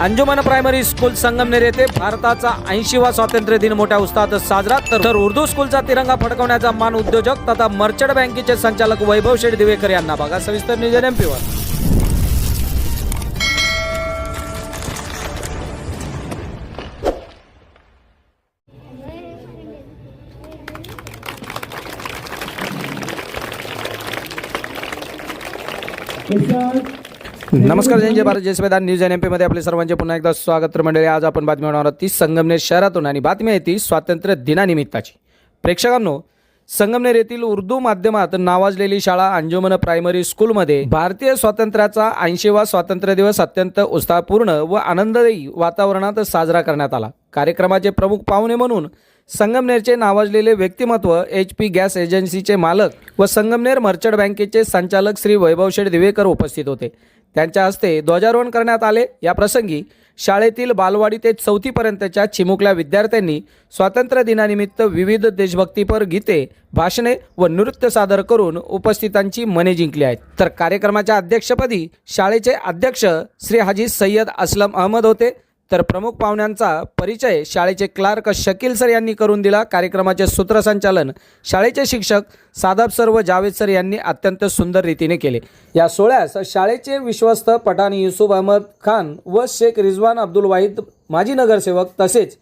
अंजुमन primary school Sangamner येथे भारताचा 80वा स्वातंत्र्य दिन मोठ्या उत्साहात साजरा। तर उर्दू स्कूलचा तिरंगा फडकवण्याचा मान उद्योजक तथा मर्चंट बँकेचे संचालक वैभव शेठ दिवेकर यांना। बघा सविस्तर न्यूज एमपी वर। नमस्कार, जय भारत, जय संविधान। न्यूज एनएमपी मध्ये आपले सर्वांचे पुन्हा एकदा स्वागत। तर मंडळी, आज आपण बातमी होणार आहोत ती संगमनेर शहरातून आणि बातमी आहे ती स्वातंत्र्य दिनानिमित्ताची। प्रेक्षकांनो, संगमनेर येथील उर्दू माध्यमात नावाजलेली शाळा अंजुमन प्रायमरी स्कूलमध्ये भारतीय स्वातंत्र्याचा 80वा स्वातंत्र्य दिवस अत्यंत उत्साहपूर्ण व आनंददायी वातावरणात साजरा करण्यात आला। कार्यक्रमाचे प्रमुख पाहुणे म्हणून संगमनेरचे नावाजलेले व्यक्तिमत्व, HP गॅस एजन्सीचे मालक व संगमनेर मर्चंट बँकेचे संचालक श्री वैभव शेठ दिवेकर उपस्थित होते। त्यांच्या हस्ते ध्वजारोहण करण्यात आले। या प्रसंगी शाळेतील बालवाडी ते 4थी पर्यंतच्या चिमुकल्या विद्यार्थ्यांनी स्वातंत्र्य दिनानिमित्त विविध देशभक्तीपर गीते, भाषणे व नृत्य सादर करून उपस्थितांची मने जिंकली आहेत। तर कार्यक्रमाच्या अध्यक्षपदी शाळेचे अध्यक्ष श्री हाजी सय्यद असलम अहमद होते। तर प्रमुख पाहुण्यांचा परिचय शाळेचे क्लार्क शकील सर यांनी करून दिला। कार्यक्रमाचे सूत्रसंचालन शाळेचे शिक्षक सादाब सर व जावेद सर यांनी अत्यंत सुंदर रीतीने केले। या सोहळ्यास शाळेचे विश्वस्त पठाण युसुफ अहमद खान व शेख रिजवान अब्दुल वाहिद माजी नगरसेवक तसेच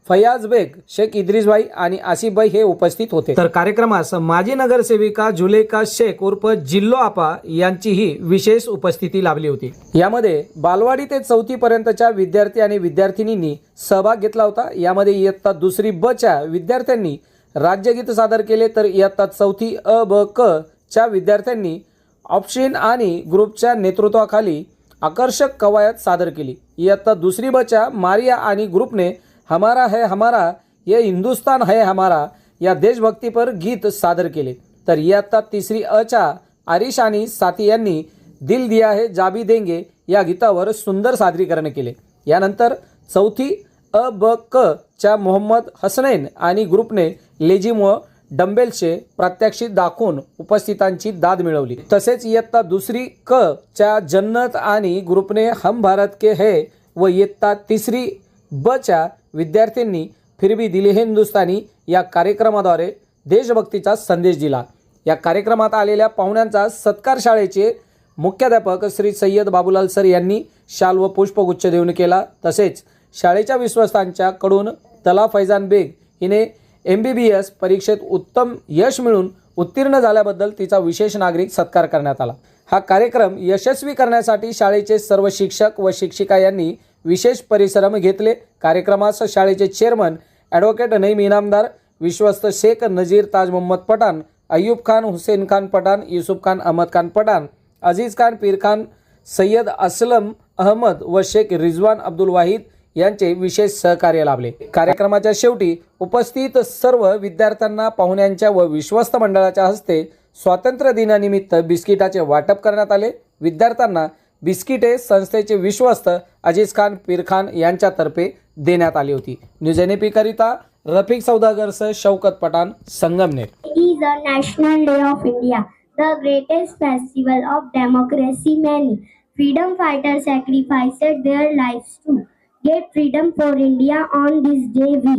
फयाज बेग, शेख इद्रिस भाई आणि आसिफ भाई हे उपस्थित होते। तर कार्यक्रमास माजी नगरसेविका जुलेका शेख उर्फ जिल्लो आपा यांचीही विशेष उपस्थिती लाभली होती। यामध्ये बालवाडी ते 4थी पर्यंतच्या विद्यार्थी आणि विद्यार्थिनींनी सहभाग घेतला होता। यामध्ये इयत्ता 2री ब च्या विद्यार्थ्यांनी राज्यगीत सादर केले, तर इयत्ता 4थी अ ब क च्या विद्यार्थ्यांनी ऑप्शन आणि ग्रुपच्या नेतृत्वाखाली आकर्षक कवायत सादर केली। इयत्ता 2री ब च्या मारिया आणि ग्रुपने हमारा है हमारा ये हिंदुस्तान है हमारा या देशभक्तीपर गीत सादर केले। तर इयत्ता 3री अ च्या आरिश आणि साथी यांनी दिल दिया है जाबी देंगे या गीतावर सुंदर सादरीकरण केले। यानंतर 4थी अ ब क च्या मोहम्मद हसनैन आणि ग्रुपने लेझिम व डंबेल्सचे प्रात्यक्षिक दाखवून उपस्थितांची दाद मिळवली। तसेच इयत्ता 2री क च्या जन्नत आणि ग्रुपने हम भारत के है व इयत्ता 3री ब च्या विद्यार्थ्यांनी फिर भी दिल है हिंदुस्तानी या कार्यक्रमाद्वारे देशभक्तीचा संदेश दिला। या कार्यक्रमात आलेल्या पाहुण्यांचा सत्कार शाळेचे मुख्याध्यापक श्री सय्यद बाबूलाल सर यांनी शाल व पुष्पगुच्छ देऊन केला। तसेच शाळेच्या विश्वस्तांच्या कडून तला फैजान बेग हिने MBBS परीक्षेत उत्तम यश मिळवून उत्तीर्ण झाल्याबद्दल तिचा विशेष नागरिक सत्कार करण्यात आला। हा कार्यक्रम यशस्वी करण्यासाठी शाळेचे सर्व शिक्षक व शिक्षिका यांनी विशेष परिश्रम घेतले। कार्यक्रमास शाळेचे चेअरमन ॲडव्होकेट नईम इनामदार, विश्वस्त शेख नजीर ताज मोहम्मद पठाण, अय्यूब खान, हुसेन खान पठाण, युसुफ खान, अहमद खान पठाण, अजीज खान, पीर खान, सय्यद असलम अहमद व शेख रिजवान अब्दुल वाहिद यांचे विशेष सहकार्य लाभले। कार्यक्रमाच्या शेवटी उपस्थित सर्व विद्यार्थ्यांना पाहुण्यांच्या व विश्वस्त मंडळाच्या हस्ते स्वातंत्र्य दिनानिमित्त बिस्किटाचे वाटप करण्यात आले। विद्यार्थ्यांना बिस्किटे संस्थेचे विश्वस्त अजीज खान, पीर खान यांच्यातर्फे देण्यात आली होती। न्यूज एनएपी करिता Rafiq सौदागरसह Shaukat Pathan, Sangamner. It is a national day of India, the greatest festival of democracy. Many freedom fighters sacrificed their lives to get freedom for India. On this day we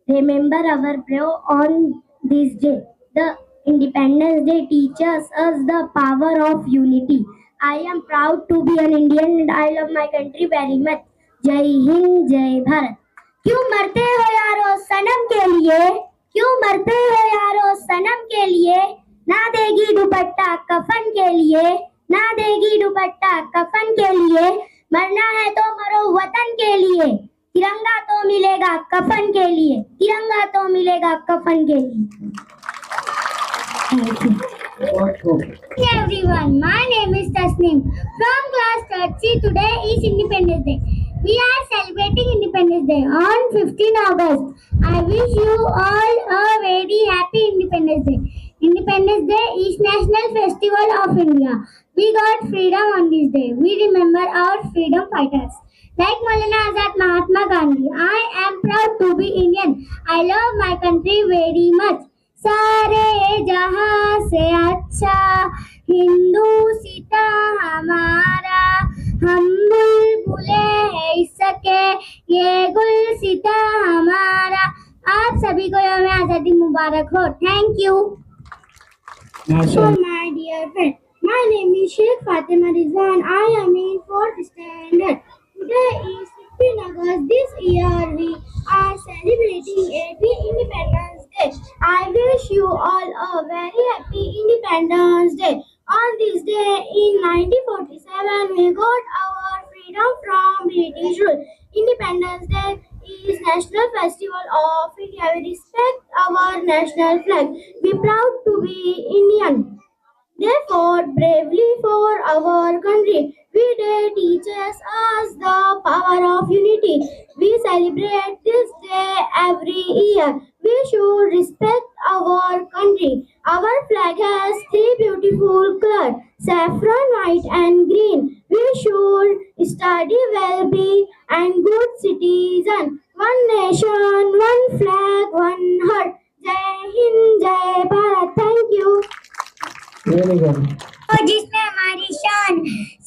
remember our brave. On this day, the Independence Day teaches us the power of unity. I am proud to be an Indian and I love my country very much. जय हिंद, जय भारत। क्यों मरते हो यारो सनम के लिए, क्यों मरते हो यारो सनम के लिए, ना देगी दुपट्टा कफन के लिए, ना देगी दुपट्टा कफन के लिए, मरना है तो मरो वतन के लिए, तिरंगा तो मिलेगा कफन के लिए, तिरंगा तो मिलेगा कफन के लिए। Hey everyone, my name is Tasneem from class 3rd. Today is Independence Day. We are celebrating Independence Day on 15 August. I wish you all a very happy Independence Day. Independence Day is National Festival of India. We got freedom on this day. We remember our freedom fighters like Maulana Azad, Mahatma Gandhi. I am proud to be Indian. I love my country very much. सारे जहां से अच्छा हिंदू सीता हमारा, हम बुलबुले हैं ये गुलसिता हमारा। आप सभी को यौम आजादी मुबारक हो। Thank you. So, my dear friend, my name is Sheikh Fatima Rizwan. I am in 4th standard. Today is 15 August. This year we are celebrating 18th Independence Day. I wish you all a very happy Independence Day. On this day in 1947, we got our freedom from British rule. Independence Day is National Festival of India. We respect our national flag. We proud to be Indian. Therefore, bravely for our country, we day teaches us the power of unity. We celebrate this day every year. We should respect our country. Our flag has three beautiful colors: saffron, white, and green. We should study well, be and good citizen. One nation, one flag, one heart. Jai Hind, Jai Bharat. Thank you. Very good. और जिसमें हमारी शान।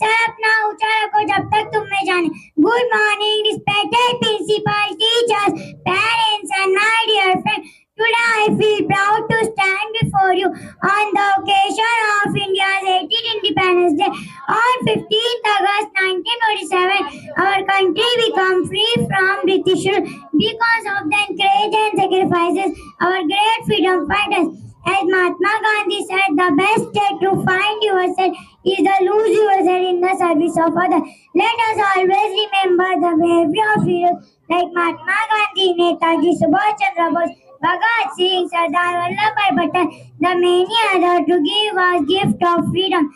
Sir अपना ऊंचा रखो जब तक तुम में जाने। Good morning respected principal, teachers, parents and my dear friend. Today I feel proud to stand before you on the occasion of India's 18th Independence Day. On 15th August 1947, our country became free from British rule because of the courage and sacrifices our great freedom fighters. As Mahatma Gandhi said, the best way to find yourself is to lose yourself in the service of others. Let us always remember the bravery of heroes like Mahatma Gandhi, Netaji Subhash Chandra Bose, Bhagat Singh, Sardar Vallabhbhai Patel, the many others to give us gift of freedom.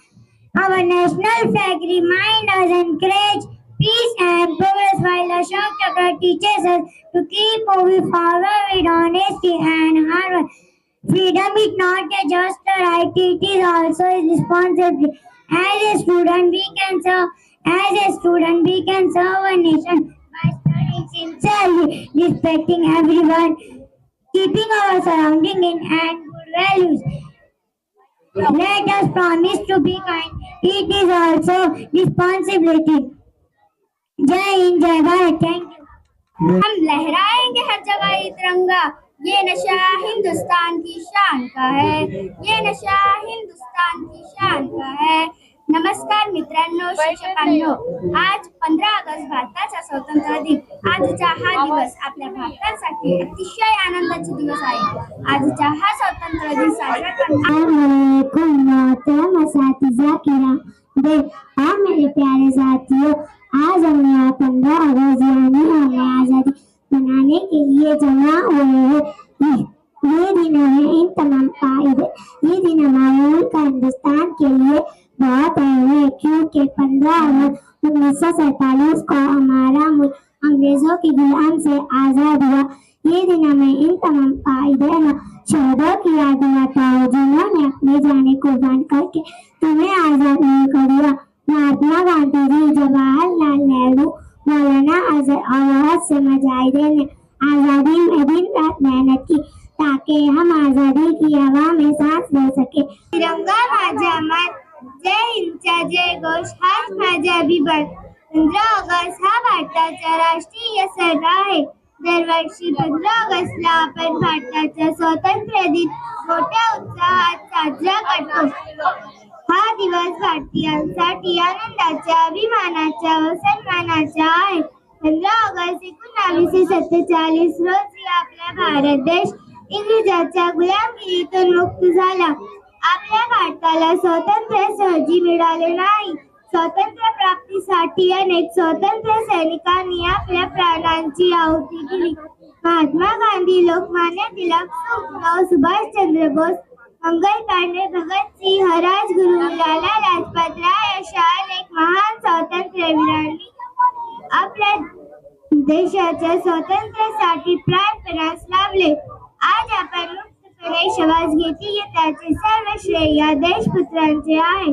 Our national flag reminds us encourage peace and progress, while the Ashok Chakra teaches us to keep moving forward with honesty and hard work. Freedom is not just a right; it is also a responsibility. As a student, we can serve a nation by studying sincerely, respecting everyone, keeping our surroundings in and good values. Let us promise to be kind. It is also responsibility. जय हिंद, जय Bharat. Thank you. हम लहराएंगे हर जगह ये तिरंगा। ये नशा हिंदुस्तान की शान का है। ये नशा हिंदुस्तान की शान का है। नमस्कार मित्रांनो, शिक्षकांनो, आज 15 ऑगस्ट भारताचा स्वातंत्र्य दिन। आजचा हा दिवस आपल्या भारतासाठी अतिशय आनंदाचा दिवस आहे। आजचा हा स्वातंत्र्य दिन साजरा करण्यासाठी मेरे प्यारे साथियों, आज हम यहाँ 15 अगस्त यानी हमें आजादी मनाने के लिए जमा हुए हैं। ये दिन हमें इन तमाम कायदे, ये दिन हमारे मुल्क का हिंदुस्तान के लिए बहुत अहम है, क्योंकि 15 अगस्त 1947 को हमारा मुल्क अंग्रेजों की गुलाम से आजाद हुआ। ये दिन हमें इन तमाम कायदे शहीदों की याद दिलाता है, जिन्होंने अपने जाने कुर्बान करके तुम्हें आजाद नहीं कर दिया। महात्मा गांधी जी, जवाहरलाल नेहरू, मौलाना आजाद से मुजाहिदीन ने आजादी में दिन रात मेहनत की ताकि हम आजादी की हवा में सांस ले सके। तिरंगा माझा मान, जय हिंदचा जय घोष हाच माझा अभिमान। 15 ऑगस्ट हा भारताचा राष्ट्रीय सण आहे। दरवर्षी 15 ऑगस्टला आपण भारताचा स्वातंत्र्य दिन मोठ्या उत्साहात साजरा करतो। हा दिवस भारतीयांसाठी आनंदाचा, अभिमानाचा व सन्मानाचा आहे। 15 ऑगस्ट 1947 रोजी आपला भारत देश इंग्रजांच्या गुलामगिरीतून मुक्त झाला। आपल्या भारताला स्वातंत्र्य सहजी मिळाले नाही। स्वातंत्र्य प्राप्तीसाठी अनेक स्वातंत्र्य सैनिकांनी आपल्या प्राणांची आहुती दिली। महात्मा गांधी, लोकमान्य टिळक, सुभाषचंद्र बोस, मंगल पांडे, भगत सिंह, राजगुरू, लाला लाजपत राय अशा अनेक महान स्वातंत्र्यवीरांनी आपल्या देशाच्या स्वातंत्र्यासाठी प्राणपणास लावले। आज आपण मुक्तपणे श्वास घेतोय त्याचे सर्व श्रेय या देशपुत्रांचे आहे।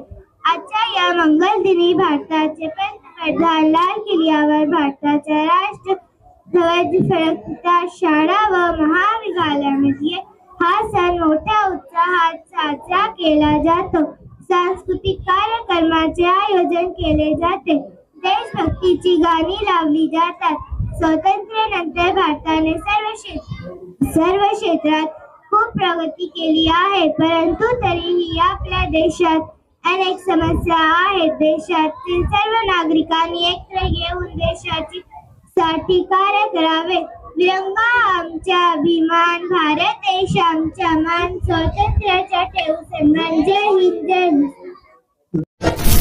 आजच्या या मंगल दिनी भारताचे पंतप्रधान लाल किल्ल्यावर भारताचा राष्ट्रध्वज फडकवतात। शाळा व महाविद्यालयामध्ये हा सण मोठ्या उत्साहात साजरा केला जातो। सांस्कृतिक कार्यक्रमाचे आयोजन केले जाते। देशभक्तीची गाणी लावली जातात। स्वातंत्र्यानंतर भारताने सर्व क्षेत्रात खूप प्रगती केली आहे, परंतु तरीही आपल्या देशात अनेक समस्या आहेत. देशातील सर्व नागरिकांनी एकत्र येऊन देशासाठी कार्य करावे. तिरंगा आमचा अभिमान, भारत देश आमचा मान, स्वातंत्र्याचा ठेवू सन्मान. जय हिंद, जय भारत.